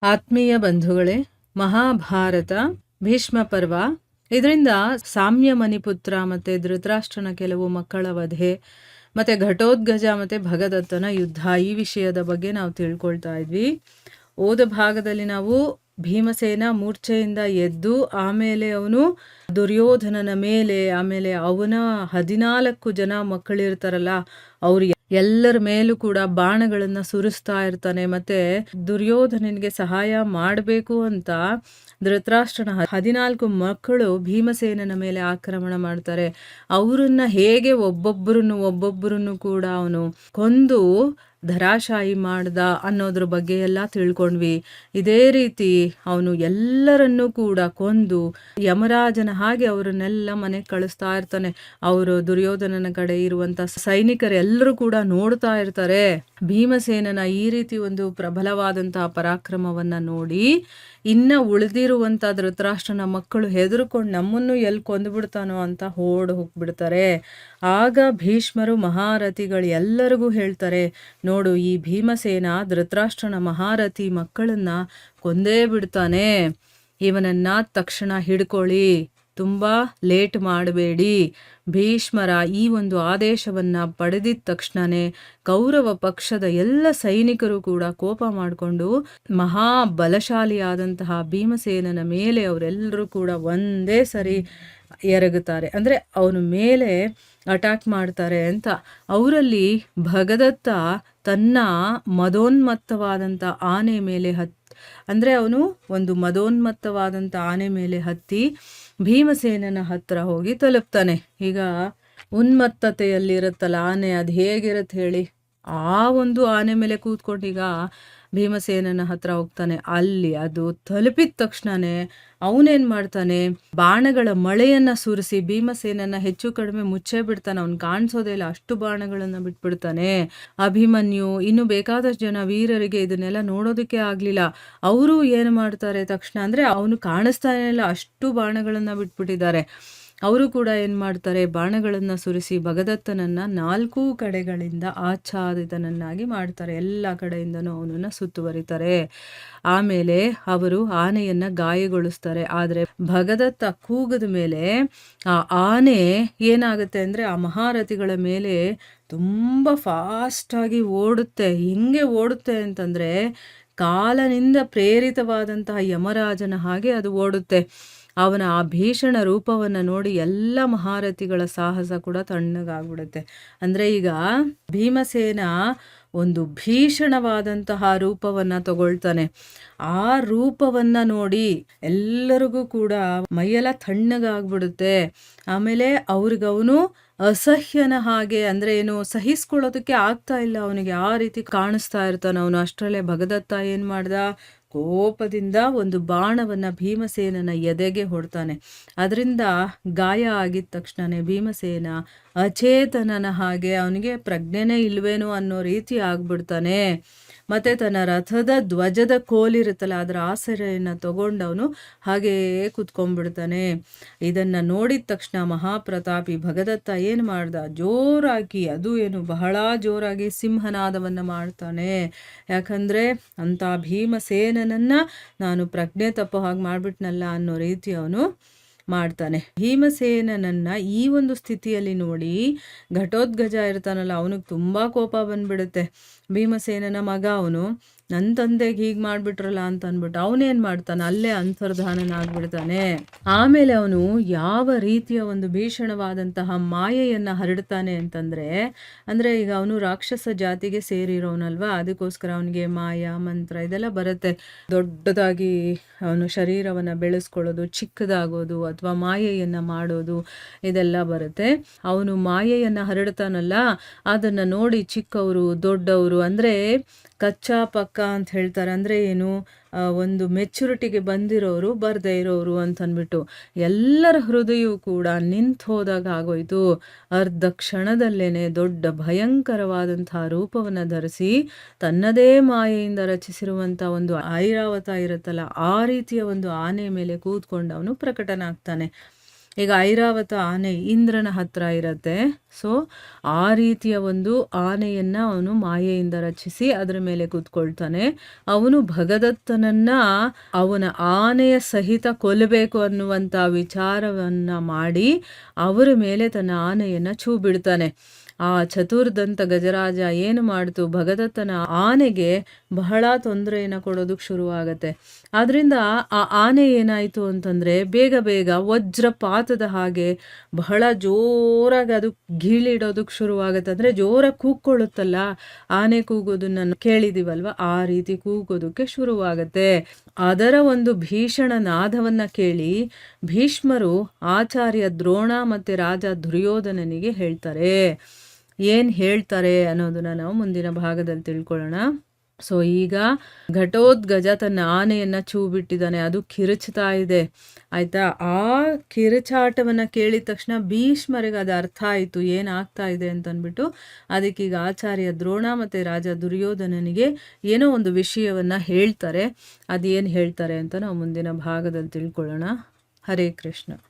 ಆತ್ಮೀಯ ಬಂಧುಗಳೇ, ಮಹಾಭಾರತ ಭೀಷ್ಮ ಪರ್ವ. ಇದರಿಂದ ಸಾಮ್ಯ ಮಣಿಪುತ್ರ ಮತ್ತೆ ಧೃತರಾಷ್ಟ್ರನ ಕೆಲವು ಮಕ್ಕಳ ವಧೆ ಮತ್ತೆ ಘಟೋತ್ಕಚ ಮತ್ತೆ ಭಗದತ್ತನ ಯುದ್ಧ, ಈ ವಿಷಯದ ಬಗ್ಗೆ ನಾವು ತಿಳ್ಕೊಳ್ತಾ ಇದ್ವಿ. ಓದ ಭಾಗದಲ್ಲಿ ನಾವು ಭೀಮಸೇನ ಮೂರ್ಛೆಯಿಂದ ಎದ್ದು ಆಮೇಲೆ ಅವನು ದುರ್ಯೋಧನನ ಮೇಲೆ, ಆಮೇಲೆ ಅವನ 14 ಜನ ಮಕ್ಕಳಿರ್ತಾರಲ್ಲ ಅವ್ರು ಎಲ್ಲರ ಮೇಲೂ ಕೂಡ ಬಾಣಗಳನ್ನ ಸುರಿಸ್ತಾ ಇರ್ತಾನೆ. ಮತ್ತೆ ದುರ್ಯೋಧನನಿಗೆ ಸಹಾಯ ಮಾಡಬೇಕು ಅಂತ ಧೃತರಾಷ್ಟ್ರನ 14 ಮಕ್ಕಳು ಭೀಮಸೇನನ ಮೇಲೆ ಆಕ್ರಮಣ ಮಾಡ್ತಾರೆ. ಅವರನ್ನ ಹೇಗೆ ಒಬ್ಬೊಬ್ಬರನ್ನು ಕೂಡ ಅವನು ಕೊಂದು ಧರಾಶಾಯಿ ಮಾಡ್ದ ಅನ್ನೋದ್ರ ಬಗ್ಗೆ ಎಲ್ಲ ತಿಳ್ಕೊಂಡ್ವಿ. ಇದೇ ರೀತಿ ಅವನು ಎಲ್ಲರನ್ನೂ ಕೂಡ ಕೊಂದು ಯಮರಾಜನ ಹಾಗೆ ಅವರನ್ನೆಲ್ಲ ಮನೆಗೆ ಕಳಿಸ್ತಾ ಇರ್ತಾನೆ. ಅವರು ದುರ್ಯೋಧನನ ಕಡೆ ಇರುವಂತ ಸೈನಿಕರೆಲ್ಲರೂ ಕೂಡ ನೋಡ್ತಾ ಇರ್ತಾರೆ. ಭೀಮಸೇನನ ಈ ರೀತಿ ಒಂದು ಪ್ರಬಲವಾದಂತಹ ಪರಾಕ್ರಮವನ್ನ ನೋಡಿ ಇನ್ನ ಉಳಿದಿರುವಂತ ಧೃತರಾಷ್ಟ್ರನ ಮಕ್ಕಳು ಹೆದರ್ಕೊಂಡು ನಮ್ಮನ್ನು ಎಲ್ಲಿ ಕೊಂದುಬಿಡ್ತಾನೋ ಅಂತ ಹೋಗ್ಬಿಡ್ತಾರೆ. ಆಗ ಭೀಷ್ಮರು ಮಹಾರಥಿಗಳು ಎಲ್ಲರಿಗೂ ಹೇಳ್ತಾರೆ, ನೋಡು, ಈ ಭೀಮಸೇನ ಧೃತರಾಷ್ಟ್ರನ ಮಹಾರಥಿ ಮಕ್ಕಳನ್ನ ಕೊಂದೇ ಬಿಡ್ತಾನೆ, ಇವನನ್ನ ತಕ್ಷಣ ಹಿಡ್ಕೊಳ್ಳಿ, ತುಂಬಾ ಲೇಟ್ ಮಾಡಬೇಡಿ. ಭೀಷ್ಮರ ಈ ಒಂದು ಆದೇಶವನ್ನ ಪಡೆದಿದ ತಕ್ಷಣನೇ ಕೌರವ ಪಕ್ಷದ ಎಲ್ಲ ಸೈನಿಕರು ಕೂಡ ಕೋಪ ಮಾಡಿಕೊಂಡು ಮಹಾಬಲಶಾಲಿಯಾದಂತಹ ಭೀಮಸೇನನ ಮೇಲೆ ಅವರೆಲ್ಲರೂ ಕೂಡ ಒಂದೇ ಸರಿ ಎರಗುತ್ತಾರೆ, ಅಂದ್ರೆ ಅವನ ಮೇಲೆ ಅಟ್ಯಾಕ್ ಮಾಡ್ತಾರೆ ಅಂತ. ಅವರಲ್ಲಿ ಭಗದತ್ತ ತನ್ನ ಮದೋನ್ಮತ್ತವಾದಂಥ ಆನೆ ಮೇಲೆ ಅಂದ್ರೆ ಅವನು ಒಂದು ಮದೋನ್ಮತ್ತವಾದಂಥ ಆನೆ ಮೇಲೆ ಹತ್ತಿ ಭೀಮಸೇನನ ಹತ್ರ ಹೋಗಿ ತಲುಪ್ತಾನೆ. ಈಗ ಉನ್ಮತ್ತತೆಯಲ್ಲಿರುತ್ತಲ್ಲ ಆನೆ, ಅದು ಹೇಗಿರುತ್ತೆ ಹೇಳಿ? ಆ ಒಂದು ಆನೆ ಮೇಲೆ ಕೂತ್ಕೊಂಡು ಈಗ ಭೀಮಸೇನನ ಹತ್ರ ಹೋಗ್ತಾನೆ. ಅಲ್ಲಿ ಅದು ತಲುಪಿದ ತಕ್ಷಣನೇ ಅವನೇನ್ ಮಾಡ್ತಾನೆ, ಬಾಣಗಳ ಮಳೆಯನ್ನ ಸುರಿಸಿ ಭೀಮಸೇನನ್ನ ಹೆಚ್ಚು ಕಡಿಮೆ ಮುಚ್ಚೇ ಬಿಡ್ತಾನೆ. ಅವ್ನು ಕಾಣಿಸೋದೇ ಇಲ್ಲ, ಅಷ್ಟು ಬಾಣಗಳನ್ನ ಬಿಟ್ಬಿಡ್ತಾನೆ. ಅಭಿಮನ್ಯು ಇನ್ನು ಬೇಕಾದಷ್ಟು ಜನ ವೀರರಿಗೆ ಇದನ್ನೆಲ್ಲ ನೋಡೋದಕ್ಕೆ ಆಗ್ಲಿಲ್ಲ. ಅವರು ಏನು ಮಾಡ್ತಾರೆ ತಕ್ಷಣ ಅಂದ್ರೆ ಅವನು ಕಾಣಿಸ್ತಾನೆ ಇಲ್ಲ, ಅಷ್ಟು ಬಾಣಗಳನ್ನ ಬಿಟ್ಬಿಟ್ಟಿದ್ದಾರೆ. ಅವರು ಕೂಡ ಏನು ಮಾಡ್ತಾರೆ, ಬಾಣಗಳನ್ನ ಸುರಿಸಿ ಭಗದತ್ತನನ್ನ 4 ಕಡೆಗಳಿಂದ ಆಚ್ಛಾದಿತನನ್ನಾಗಿ ಮಾಡ್ತಾರೆ. ಎಲ್ಲ ಕಡೆಯಿಂದನೂ ಅವನನ್ನ ಸುತ್ತುವರಿತಾರೆ. ಆಮೇಲೆ ಅವರು ಆನೆಯನ್ನ ಗಾಯಗೊಳಿಸ್ತಾರೆ. ಆದರೆ ಭಗದತ್ತ ಕೂಗದ ಮೇಲೆ ಆ ಆನೆ ಏನಾಗುತ್ತೆ ಅಂದ್ರೆ ಆ ಮಹಾರಥಿಗಳ ಮೇಲೆ ತುಂಬಾ ಫಾಸ್ಟ್ ಆಗಿ ಓಡುತ್ತೆ. ಹೆಂಗೆ ಓಡುತ್ತೆ ಅಂತಂದ್ರೆ ಕಾಲನಿಂದ ಪ್ರೇರಿತವಾದಂತಹ ಯಮರಾಜನ ಹಾಗೆ ಅದು ಓಡುತ್ತೆ. ಅವನ ಆ ಭೀಷಣ ರೂಪವನ್ನು ನೋಡಿ ಎಲ್ಲ ಮಹಾರಥಿಗಳ ಸಾಹಸ ಕೂಡ ತಣ್ಣಗಾಗ್ಬಿಡುತ್ತೆ. ಅಂದ್ರೆ ಈಗ ಭೀಮಸೇನ ಒಂದು ಭೀಷಣವಾದಂತಹ ರೂಪವನ್ನ ತಗೊಳ್ತಾನೆ. ಆ ರೂಪವನ್ನ ನೋಡಿ ಎಲ್ಲರಿಗೂ ಕೂಡ ಮೈಯೆಲ್ಲ ತಣ್ಣಗಾಗ್ಬಿಡುತ್ತೆ. ಆಮೇಲೆ ಅವ್ರಿಗವನು ಅಸಹ್ಯನ ಹಾಗೆ, ಅಂದ್ರೆ ಏನು, ಸಹಿಸ್ಕೊಳ್ಳೋದಕ್ಕೆ ಆಗ್ತಾ ಇಲ್ಲ ಅವನಿಗೆ, ಆ ರೀತಿ ಕಾಣಿಸ್ತಾ ಇರ್ತಾನೆ ಅವನು. ಅಷ್ಟರಲ್ಲೇ ಭಗದತ್ತ ಏನ್ ಮಾಡ್ದ, ಕೋಪದಿಂದ ಒಂದು ಬಾಣವನ್ನ ಭೀಮಸೇನನ ಎದೆಗೆ ಹೊಡ್ತಾನೆ. ಅದರಿಂದ ಗಾಯ ಆಗಿದ ತಕ್ಷಣನೇ ಭೀಮಸೇನ ಅಚೇತನನ ಹಾಗೆ, ಅವನಿಗೆ ಪ್ರಜ್ಞೆನೇ ಇಲ್ವೇನೋ ಅನ್ನೋ ರೀತಿ ಆಗ್ಬಿಡ್ತಾನೆ. ಮತ್ತೆ ತನ್ನ ರಥದ ಧ್ವಜದ ಕೋಲಿರುತ್ತಲ್ಲ ಅದರ ಆಸರೆಯನ್ನ ತಗೊಂಡವನು ಹಾಗೆಯೇ ಕುತ್ಕೊಂಡ್ಬಿಡ್ತಾನೆ. ಇದನ್ನ ನೋಡಿದ ತಕ್ಷಣ ಮಹಾಪ್ರತಾಪಿ ಭಗದತ್ತ ಏನು ಮಾಡ್ದ, ಜೋರಾಗಿ, ಅದು ಏನು ಬಹಳ ಜೋರಾಗಿ ಸಿಂಹನಾದವನ್ನ ಮಾಡ್ತಾನೆ. ಯಾಕಂದ್ರೆ ಅಂತ ಭೀಮಸೇನನನ್ನ ನಾನು ಪ್ರಜ್ಞೆ ತಪ್ಪೋ ಹಾಗೆ ಮಾಡ್ಬಿಟ್ನಲ್ಲ ಅನ್ನೋ ರೀತಿ ಅವನು ಮಾಡ್ತಾನೆ. ಭೀಮಸೇನನನ್ನ ಈ ಒಂದು ಸ್ಥಿತಿಯಲ್ಲಿ ನೋಡಿ ಘಟೋತ್ಕಚ ಇರ್ತಾನಲ್ಲ, ಅವನಿಗೆ ತುಂಬಾ ಕೋಪ ಬಂದ್ಬಿಡುತ್ತೆ. ಭೀಮಸೇನನ ಮಗ ಅವನು, ನನ್ನ ತಂದೆಗೆ ಹೀಗೆ ಮಾಡ್ಬಿಟ್ರಲ್ಲ ಅಂತ ಅಂದ್ಬಿಟ್ಟು ಅವನೇನ್ ಮಾಡ್ತಾನೆ, ಅಲ್ಲೇ ಅಂತರ್ಧಾನನಾಗ್ಬಿಡ್ತಾನೆ. ಆಮೇಲೆ ಅವನು ಯಾವ ರೀತಿಯ ಒಂದು ಭೀಷಣವಾದಂತಹ ಮಾಯೆಯನ್ನ ಹರಡ್ತಾನೆ ಅಂತಂದ್ರೆ, ಅಂದ್ರೆ ಈಗ ಅವನು ರಾಕ್ಷಸ ಜಾತಿಗೆ ಸೇರಿರೋನಲ್ವಾ, ಅದಕ್ಕೋಸ್ಕರ ಅವನಿಗೆ ಮಾಯ ಮಂತ್ರ ಇದೆಲ್ಲ ಬರುತ್ತೆ. ದೊಡ್ಡದಾಗಿ ಅವನು ಶರೀರವನ್ನ ಬೆಳೆಸ್ಕೊಳ್ಳೋದು, ಚಿಕ್ಕದಾಗೋದು ಅಥವಾ ಮಾಯೆಯನ್ನ ಮಾಡೋದು, ಇದೆಲ್ಲ ಬರುತ್ತೆ. ಅವನು ಮಾಯೆಯನ್ನ ಹರಡ್ತಾನಲ್ಲ, ಅದನ್ನ ನೋಡಿ ಚಿಕ್ಕವರು ದೊಡ್ಡವರು, ಅಂದ್ರೆ ಕಚ್ಚಾ ಪಕ್ಕ ಅಂತ ಹೇಳ್ತಾರೆ. ಅಂದ್ರೆ ಏನು, ಒಂದು ಮೆಚುರಿಟಿಗೆ ಬಂದಿರೋರು ಬರ್ದೇ ಇರೋರು ಅಂತನ್ಬಿಟ್ಟು ಎಲ್ಲರ ಹೃದಯವು ಕೂಡ ನಿಂತು ಹೋದಾಗ ಆಗೋಯ್ತು. ಅರ್ಧ ಕ್ಷಣದಲ್ಲೇನೆ ದೊಡ್ಡ ಭಯಂಕರವಾದಂತಹ ರೂಪವನ್ನು ಧರಿಸಿ ತನ್ನದೇ ಮಾಯೆಯಿಂದ ರಚಿಸಿರುವಂಥ ಒಂದು ಐರಾವತ ಇರುತ್ತಲ್ಲ, ಆ ರೀತಿಯ ಒಂದು ಆನೆ ಮೇಲೆ ಕೂತ್ಕೊಂಡು ಅವನು ಪ್ರಕಟನಾಗ್ತಾನೆ. ಈಗ ಐರಾವತ ಆನೆ ಇಂದ್ರನ ಹತ್ರ ಇರತ್ತೆ. ಸೊ ಆ ರೀತಿಯ ಒಂದು ಆನೆಯನ್ನ ಅವನು ಮಾಯೆಯಿಂದ ರಚಿಸಿ ಅದರ ಮೇಲೆ ಕೂತ್ಕೊಳ್ತಾನೆ. ಅವನು ಭಗದತ್ತನನ್ನ ಅವನ ಆನೆಯ ಸಹಿತ ಕೊಲ್ಲಬೇಕು ಅನ್ನುವಂಥ ವಿಚಾರವನ್ನ ಮಾಡಿ ಅವರ ಮೇಲೆ ತನ್ನ ಆನೆಯನ್ನ ಛೂ ಬಿಡ್ತಾನೆ. ಆ ಚತುರ್ದಂತ ಗಜರಾಜ ಏನು ಮಾಡ್ತು, ಭಗದತ್ತನ ಆನೆಗೆ ಬಹಳ ತೊಂದರೆಯನ್ನು ಕೊಡೋದಕ್ಕೆ ಶುರುವಾಗತ್ತೆ. ಆದ್ರಿಂದ ಆ ಆನೆ ಏನಾಯಿತು ಅಂತಂದರೆ ಬೇಗ ಬೇಗ ವಜ್ರಪಾತದ ಹಾಗೆ ಬಹಳ ಜೋರಾಗಿ ಅದು ಗೀಳಿಡೋದಕ್ಕೆ ಶುರುವಾಗತ್ತೆ. ಅಂದರೆ ಜೋರಾಗಿ ಕೂಗ್ಕೊಳ್ಳುತ್ತಲ್ಲ, ಆನೆ ಕೂಗೋದನ್ನ ಕೇಳಿದೀವಲ್ವ, ಆ ರೀತಿ ಕೂಗೋದಕ್ಕೆ ಶುರುವಾಗತ್ತೆ. ಅದರ ಒಂದು ಭೀಷಣ ನಾದವನ್ನು ಕೇಳಿ ಭೀಷ್ಮರು ಆಚಾರ್ಯ ದ್ರೋಣ ಮತ್ತು ರಾಜ ದುರ್ಯೋಧನನಿಗೆ ಹೇಳ್ತಾರೆ. ಏನು ಹೇಳ್ತಾರೆ ಅನ್ನೋದನ್ನ ನಾವು ಮುಂದಿನ ಭಾಗದಲ್ಲಿ ತಿಳ್ಕೊಳ್ಳೋಣ. ಸೊ ಈಗ ಘಟೋತ್ಕಚ ತನ್ನ ಆನೆಯನ್ನು ಛೂ ಬಿಟ್ಟಿದ್ದಾನೆ, ಅದು ಕಿರುಚ್ತಾ ಇದೆ ಆಯಿತಾ. ಆ ಕಿರುಚಾಟವನ್ನು ಕೇಳಿದ ತಕ್ಷಣ ಭೀಷ್ಮರಿಗೆ ಅದು ಅರ್ಥ ಆಯಿತು ಏನಾಗ್ತಾ ಇದೆ ಅಂತಂದ್ಬಿಟ್ಟು. ಅದಕ್ಕೀಗ ಆಚಾರ್ಯ ದ್ರೋಣ ಮತ್ತು ರಾಜ ದುರ್ಯೋಧನನಿಗೆ ಏನೋ ಒಂದು ವಿಷಯವನ್ನು ಹೇಳ್ತಾರೆ. ಅದೇನು ಹೇಳ್ತಾರೆ ಅಂತ ನಾವು ಮುಂದಿನ ಭಾಗದಲ್ಲಿ ತಿಳ್ಕೊಳ್ಳೋಣ. ಹರೇ ಕೃಷ್ಣ.